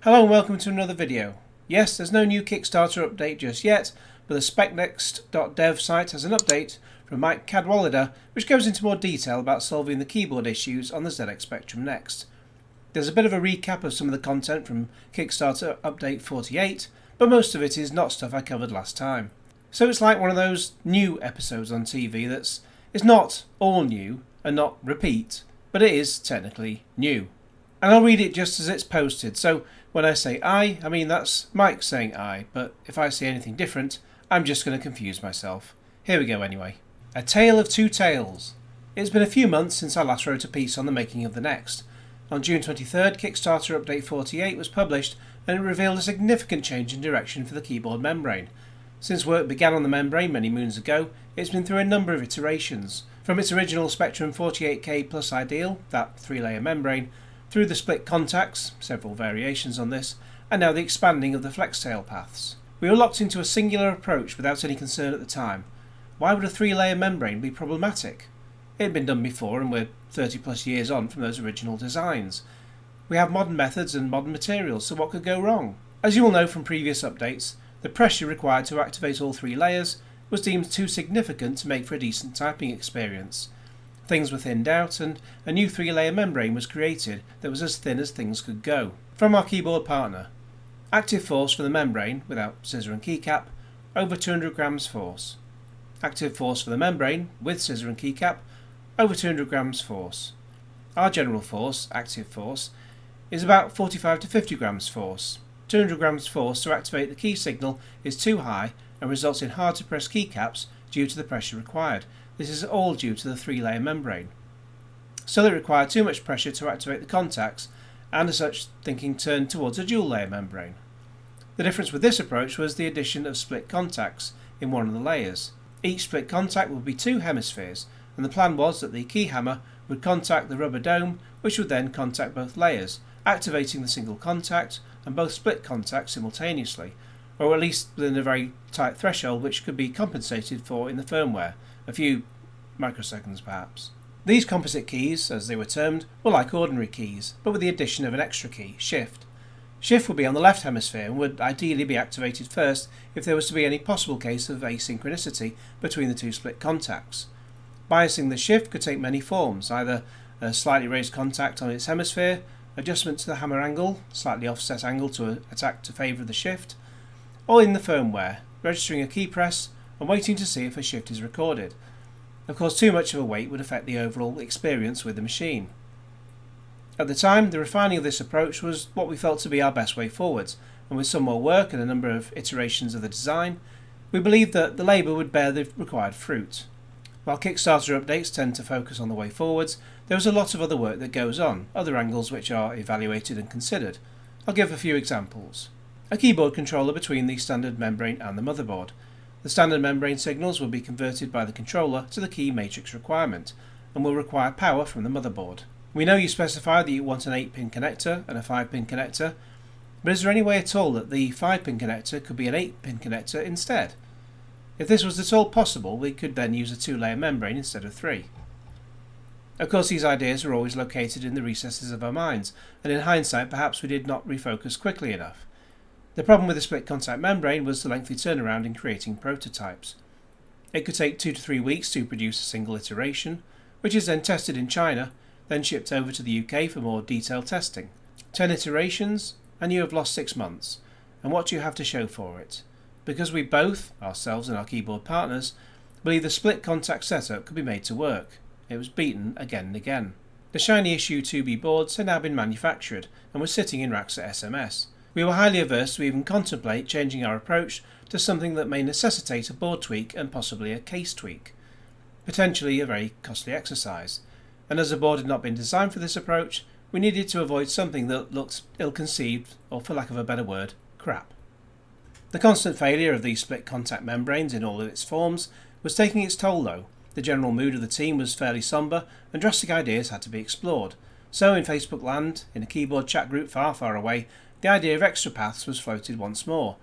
Hello and welcome to another video. Yes, there's no new Kickstarter update just yet, but the specnext.dev site has an update from Mike Cadwallader which goes into more detail about solving the keyboard issues on the ZX Spectrum Next. There's a bit of a recap of some of the content from Kickstarter update 48, but most of it is not stuff I covered last time. So it's like one of those new episodes on TV it's not all new and not repeat, but it is technically new. And I'll read it just as it's posted, so when I say I mean that's Mike saying I, but if I say anything different, I'm just going to confuse myself. Here we go anyway. A Tale of Two Tales. It's been a few months since I last wrote a piece on the making of the Next. On June 23rd, Kickstarter Update 48 was published and it revealed a significant change in direction for the keyboard membrane. Since work began on the membrane many moons ago, it's been through a number of iterations, from its original Spectrum 48K Plus Ideal, that 3-layer membrane, through the split contacts, several variations on this, and now the expanding of the flex tail paths. We were locked into a singular approach without any concern at the time. Why would a 3-layer membrane be problematic? It had been done before and we're 30 plus years on from those original designs. We have modern methods and modern materials, so what could go wrong? As you will know from previous updates, the pressure required to activate all 3 layers was deemed too significant to make for a decent typing experience. Things were thinned out and a new 3-layer membrane was created that was as thin as things could go. From our keyboard partner. Active force for the membrane, without scissor and keycap, over 200 grams force. Active force for the membrane, with scissor and keycap, over 200 grams force. Our general force, active force, is about 45 to 50 grams force. 200 grams force to activate the key signal is too high and results in hard to press keycaps due to the pressure required. This is all due to the 3-layer membrane. So it required too much pressure to activate the contacts, and as such thinking turned towards a dual-layer membrane. The difference with this approach was the addition of split contacts in one of the layers. Each split contact would be 2 hemispheres, and the plan was that the key hammer would contact the rubber dome, which would then contact both layers, activating the single contact and both split contacts simultaneously, or at least within a very tight threshold which could be compensated for in the firmware, a few microseconds perhaps. These composite keys, as they were termed, were like ordinary keys, but with the addition of an extra key, Shift. Shift would be on the left hemisphere and would ideally be activated first if there was to be any possible case of asynchronicity between the 2 split contacts. Biasing the Shift could take many forms, either a slightly raised contact on its hemisphere, adjustment to the hammer angle, slightly offset angle to attack to favour the Shift, or in the firmware, registering a key press and waiting to see if a shift is recorded. Of course, too much of a wait would affect the overall experience with the machine. At the time, the refining of this approach was what we felt to be our best way forwards, and with some more work and a number of iterations of the design, we believed that the labour would bear the required fruit. While Kickstarter updates tend to focus on the way forwards, there is a lot of other work that goes on, other angles which are evaluated and considered. I'll give a few examples. A keyboard controller between the standard membrane and the motherboard. The standard membrane signals will be converted by the controller to the key matrix requirement and will require power from the motherboard. We know you specified that you want an 8-pin connector and a 5-pin connector, but is there any way at all that the 5-pin connector could be an 8-pin connector instead? If this was at all possible, we could then use a 2-layer membrane instead of 3. Of course, these ideas are always located in the recesses of our minds, and in hindsight perhaps we did not refocus quickly enough. The problem with the split contact membrane was the lengthy turnaround in creating prototypes. It could take 2 to 3 weeks to produce a single iteration, which is then tested in China, then shipped over to the UK for more detailed testing. 10 iterations, and you have lost 6 months, and what do you have to show for it? Because we both, ourselves and our keyboard partners, believe the split contact setup could be made to work. It was beaten again and again. The shiny issue 2B boards had now been manufactured and were sitting in racks at SMS. We were highly averse to even contemplate changing our approach to something that may necessitate a board tweak and possibly a case tweak. Potentially a very costly exercise, and as the board had not been designed for this approach, we needed to avoid something that looked ill-conceived, or for lack of a better word, crap. The constant failure of these split contact membranes in all of its forms was taking its toll though. The general mood of the team was fairly sombre and drastic ideas had to be explored. So in Facebook land, in a keyboard chat group far, far away, the idea of extra paths was floated once more.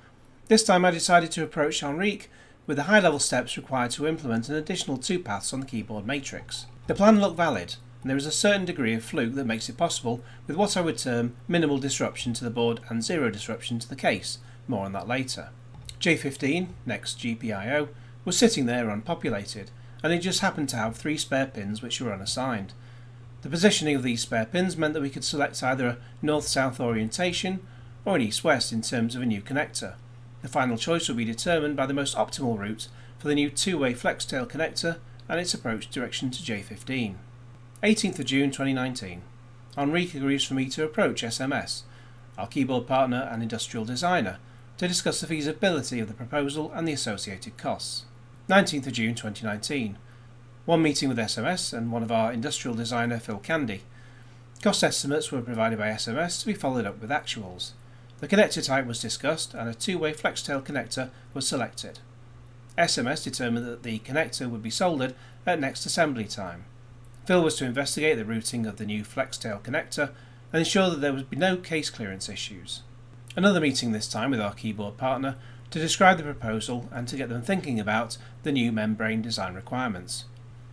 This time I decided to approach Henrique with the high-level steps required to implement an additional 2 paths on the keyboard matrix. The plan looked valid, and there is a certain degree of fluke that makes it possible with what I would term minimal disruption to the board and zero disruption to the case. More on that later. J15, next GPIO, was sitting there unpopulated, and it just happened to have 3 spare pins which were unassigned. The positioning of these spare pins meant that we could select either a north-south orientation or an east-west in terms of a new connector. The final choice will be determined by the most optimal route for the new two-way flex-tail connector and its approach direction to J15. 18th of June 2019. Enrique agrees for me to approach SMS, our keyboard partner and industrial designer, to discuss the feasibility of the proposal and the associated costs. 19th of June 2019. One meeting with SMS and one of our industrial designer Phil Candy. Cost estimates were provided by SMS to be followed up with actuals. The connector type was discussed and a two-way flex-tail connector was selected. SMS determined that the connector would be soldered at next assembly time. Phil was to investigate the routing of the new flex-tail connector and ensure that there would be no case clearance issues. Another meeting this time with our keyboard partner to describe the proposal and to get them thinking about the new membrane design requirements.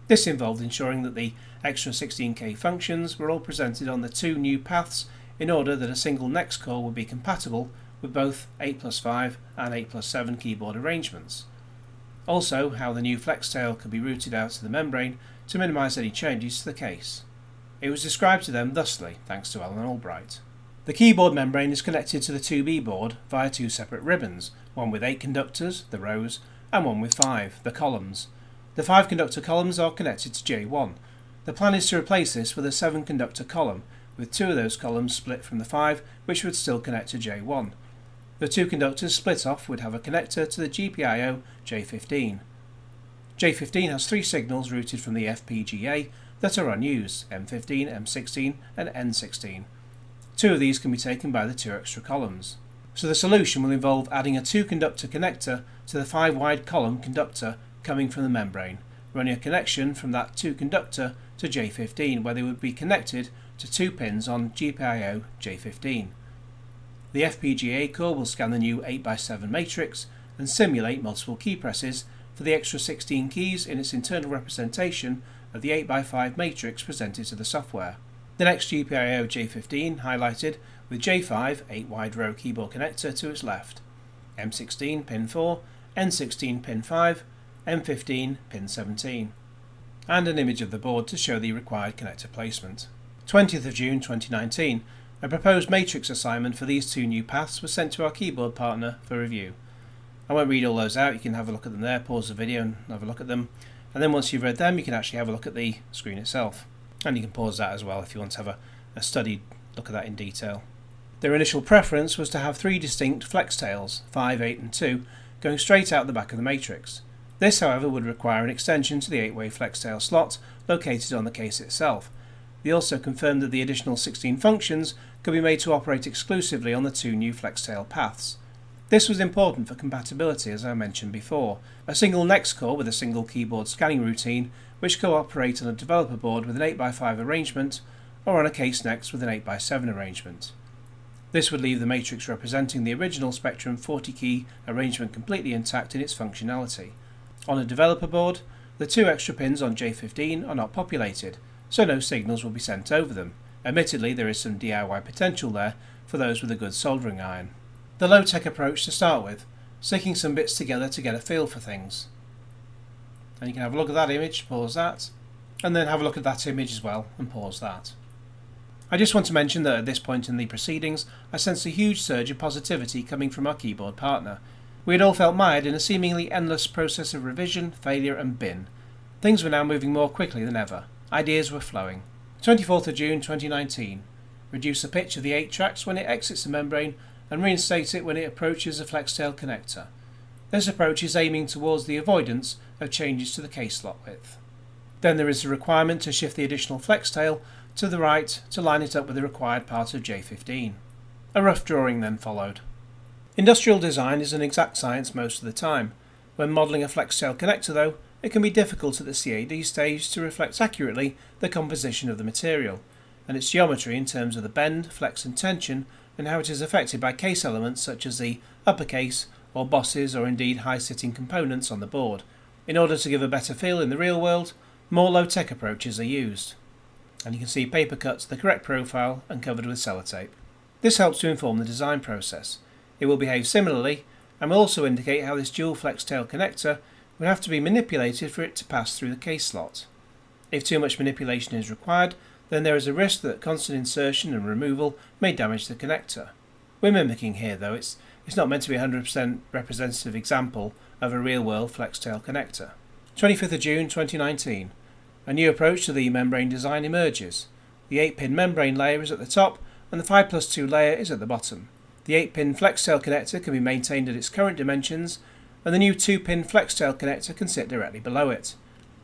This involved ensuring that the extra 16K functions were all presented on the 2 new paths in order that a single next core would be compatible with both 8+5 and 8+7 keyboard arrangements. Also, how the new flex-tail could be routed out to the membrane to minimise any changes to the case. It was described to them thusly, thanks to Alan Albright. The keyboard membrane is connected to the 2B board via 2 separate ribbons, one with 8 conductors, the rows, and one with 5, the columns. The 5 conductor columns are connected to J1. The plan is to replace this with a 7 conductor column, with 2 of those columns split from the 5 which would still connect to J1. The 2 conductors split off would have a connector to the GPIO J15. J15 has 3 signals routed from the FPGA that are unused, M15, M16 and N16. 2 of these can be taken by the 2 extra columns. So the solution will involve adding a 2 conductor connector to the 5 wide column conductor coming from the membrane, running a connection from that 2 conductor to J15 where they would be connected to 2 pins on GPIO J15. The FPGA core will scan the new 8x7 matrix and simulate multiple key presses for the extra 16 keys in its internal representation of the 8x5 matrix presented to the software. The next GPIO J15 highlighted with J5 8 wide row keyboard connector to its left, M16 pin 4, N16 pin 5, M15 pin 17, and an image of the board to show the required connector placement. 20th of June 2019, a proposed matrix assignment for these 2 new paths was sent to our keyboard partner for review. I won't read all those out, you can have a look at them there, pause the video and have a look at them, and then once you've read them you can actually have a look at the screen itself. And you can pause that as well if you want to have a studied look at that in detail. Their initial preference was to have 3 distinct flex tails, 5, 8 and 2, going straight out the back of the matrix. This however would require an extension to the 8-way flex tail slot located on the case itself. They also confirmed that the additional 16 functions could be made to operate exclusively on the 2 new flex tail paths. This was important for compatibility as I mentioned before. A single next core with a single keyboard scanning routine which could operate on a developer board with an 8x5 arrangement or on a case next with an 8x7 arrangement. This would leave the matrix representing the original Spectrum 40 key arrangement completely intact in its functionality. On a developer board, the 2 extra pins on J15 are not populated, so no signals will be sent over them. Admittedly, there is some DIY potential there for those with a good soldering iron. The low-tech approach to start with, sticking some bits together to get a feel for things. And you can have a look at that image, pause that, and then have a look at that image as well and pause that. I just want to mention that at this point in the proceedings I sensed a huge surge of positivity coming from our keyboard partner. We had all felt mired in a seemingly endless process of revision, failure and bin. Things were now moving more quickly than ever. Ideas were flowing. 24th of June 2019. Reduce the pitch of the 8 tracks when it exits the membrane and reinstate it when it approaches the flex-tail connector. This approach is aiming towards the avoidance of changes to the case slot width. Then there is the requirement to shift the additional flex-tail to the right to line it up with the required part of J15. A rough drawing then followed. Industrial design is an exact science most of the time. When modelling a flex-tail connector though, it can be difficult at the CAD stage to reflect accurately the composition of the material, and its geometry in terms of the bend, flex and tension, and how it is affected by case elements such as the uppercase or bosses or indeed high-sitting components on the board. In order to give a better feel in the real world, more low-tech approaches are used. and you can see paper cut to the correct profile and covered with sellotape. This helps to inform the design process. It will behave similarly and will also indicate how this dual flex tail connector will have to be manipulated for it to pass through the case slot. If too much manipulation is required, then there is a risk that constant insertion and removal may damage the connector. We're mimicking here though, it's not meant to be a 100% representative example of a real-world flex tail connector. 25th of June 2019. A new approach to the membrane design emerges. The 8-pin membrane layer is at the top and the 5+2 layer is at the bottom. The 8-pin flex tail connector can be maintained at its current dimensions and the new 2-pin flex tail connector can sit directly below it.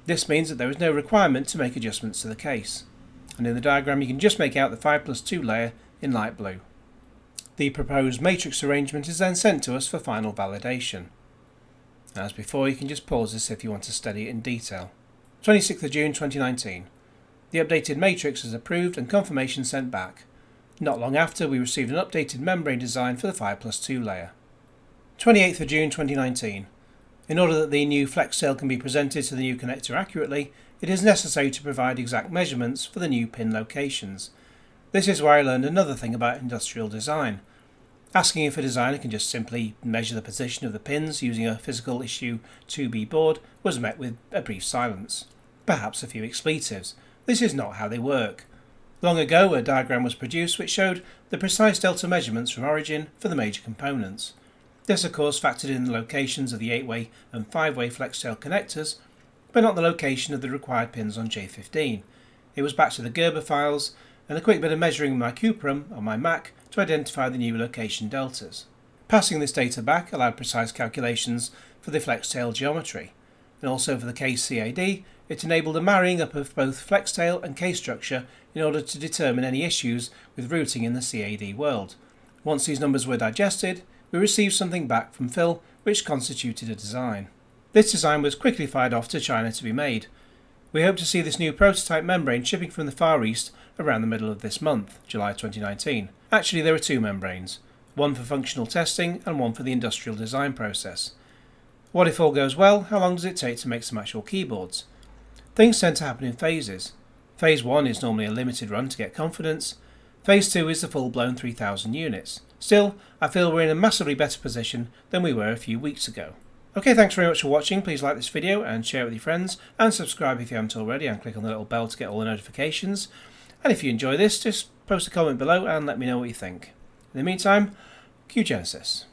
This means that there is no requirement to make adjustments to the case. And in the diagram you can just make out the 5+2 layer in light blue. The proposed matrix arrangement is then sent to us for final validation. As before, you can just pause this if you want to study it in detail. 26th of June 2019. The updated matrix is approved and confirmation sent back. Not long after, we received an updated membrane design for the 5+2 layer. 28th of June 2019. In order that the new flex tail can be presented to the new connector accurately, it is necessary to provide exact measurements for the new pin locations. This is where I learned another thing about industrial design. Asking if a designer can just simply measure the position of the pins using a physical issue 2B board was met with a brief silence. Perhaps a few expletives. This is not how they work. Long ago, a diagram was produced which showed the precise delta measurements from origin for the major components. This of course factored in the locations of the 8-way and 5-way flex tail connectors, but not the location of the required pins on J15. It was back to the Gerber files and a quick bit of measuring with my Cuprum on my Mac to identify the new location deltas. Passing this data back allowed precise calculations for the flex tail geometry, and also for the case CAD it enabled a marrying up of both flex tail and case structure in order to determine any issues with routing in the CAD world. Once these numbers were digested, we received something back from Phil which constituted a design. This design was quickly fired off to China to be made. We hope to see this new prototype membrane shipping from the Far East around the middle of this month, July 2019. Actually, there are two membranes, one for functional testing and one for the industrial design process. What if all goes well? How long does it take to make some actual keyboards? Things tend to happen in phases. Phase 1 is normally a limited run to get confidence. Phase 2 is the full-blown 3000 units. Still, I feel we're in a massively better position than we were a few weeks ago. Okay, thanks very much for watching. Please like this video and share it with your friends, and subscribe if you haven't already, and click on the little bell to get all the notifications. And if you enjoy this, just post a comment below and let me know what you think. In the meantime, Q Genesis.